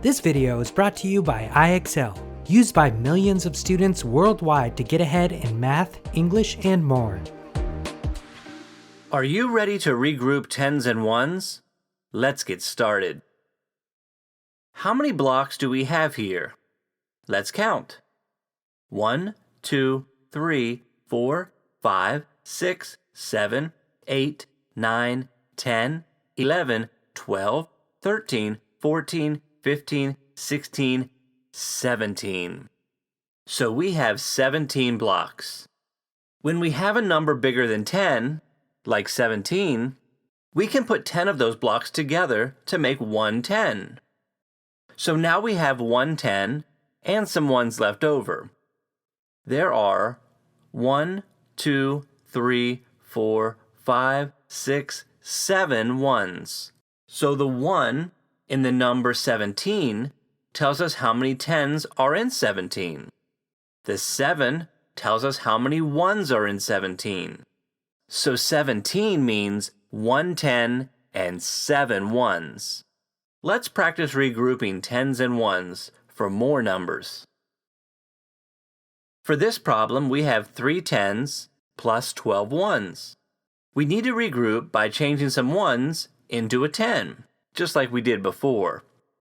This video is brought to you by IXL, used by millions of students worldwide to get ahead in math, English, and more. Are you ready to regroup tens and ones? Let's get started. How many blocks do we have here? Let's count. 1, 2, 3, 4, 5, 6, 7, 8, 9, 10, 11, 12, 13, 14, 15, 16, 17. So we have 17 blocks. When we have a number bigger than 10, like 17, we can put 10 of those blocks together to make one 10. So now we have one 10 and some ones left over. There are 1, 2, 3, 4, 5, 6, 7 ones. So the 1 in the number 17 tells us how many 10s are in 17. The 7 tells us how many 1s are in 17. So 17 means 1 10 and 7 1s. Let's practice regrouping 10s and 1s for more numbers. For this problem, we have 3 10s plus 12 1s. We need to regroup by changing some 1s into a 10, just like we did before.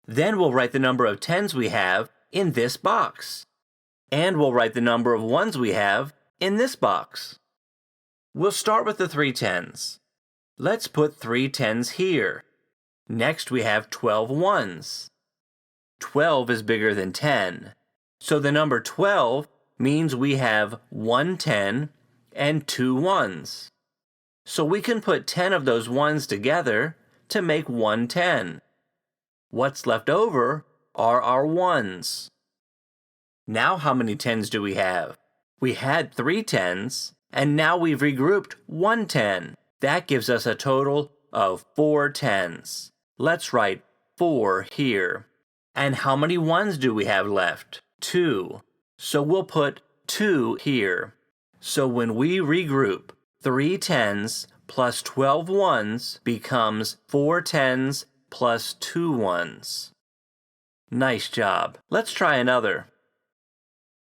Then we'll write the number of 10s we have in this box. And we'll write the number of 1s we have in this box. We'll start with the 3 10s. Let's put 3 10s here. Next we have 12 1s. 12 is bigger than 10. So the number 12 means we have 1 10 and 2 1s. So we can put 10 of those 1s together to make one 10. What's left over are our 1s. Now how many 10s do we have? We had 3 10s, and now we've regrouped one 10. That gives us a total of 4 10s. Let's write 4 here. And how many 1s do we have left? 2. So we'll put 2 here. So when we regroup, 3 10s plus 12 1s becomes 4 10s plus 2 1s. Nice job. Let's try another.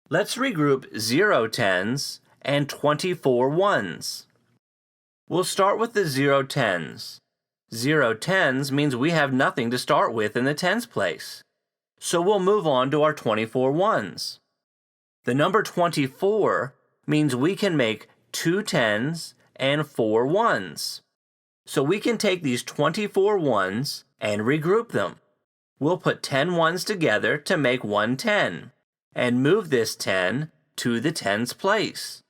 Let's regroup 0 10s and 24 1s. We'll start with the 0 10s. 0 10s means we have nothing to start with in the tens place. So we'll move on to our 24 1s. The number 24 means we can make 2 10s and 4 1s. So we can take these 24 1s and regroup them. We'll put 10 1s together to make one 10, and move this 10 to the tens place.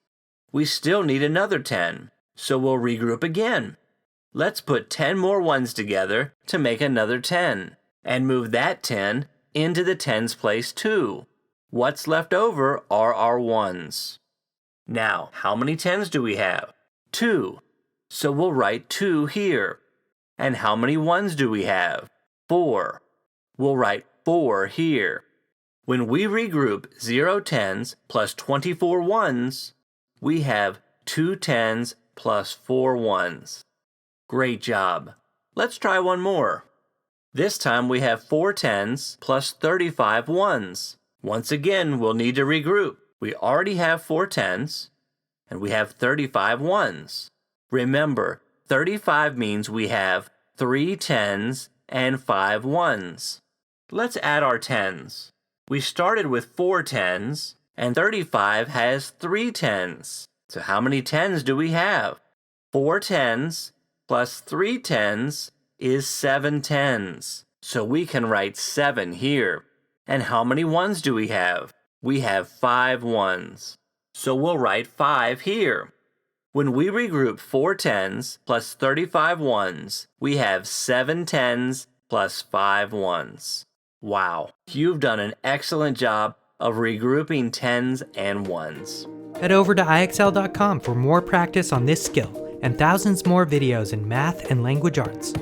We still need another 10, so we'll regroup again. Let's put 10 more 1s together to make another 10, and move that 10 into the tens place too. What's left over are our 1s. Now, how many 10s do we have? 2. So we'll write 2 here. And how many 1s do we have? 4. We'll write 4 here. When we regroup 0 10s plus 24 1s, we have 2 10s plus 4 1s. Great job. Let's try one more. This time we have 4 10s plus 35 1s. Once again, we'll need to regroup. We already have 4 10s, and we have 35 1s. Remember, 35 means we have 3 10s and 5 1s. Let's add our 10s. We started with 4 10s, and 35 has 3 10s. So how many 10s do we have? 4 10s plus 3 10s is 7 10s. So we can write 7 here. And how many 1s do we have? We have 5 1s. So we'll write 5 here. When we regroup 4 10s plus 35 1s, we have 7 10s plus 5 1s. Wow, you've done an excellent job of regrouping 10s and 1s. Head over to IXL.com for more practice on this skill and thousands more videos in math and language arts.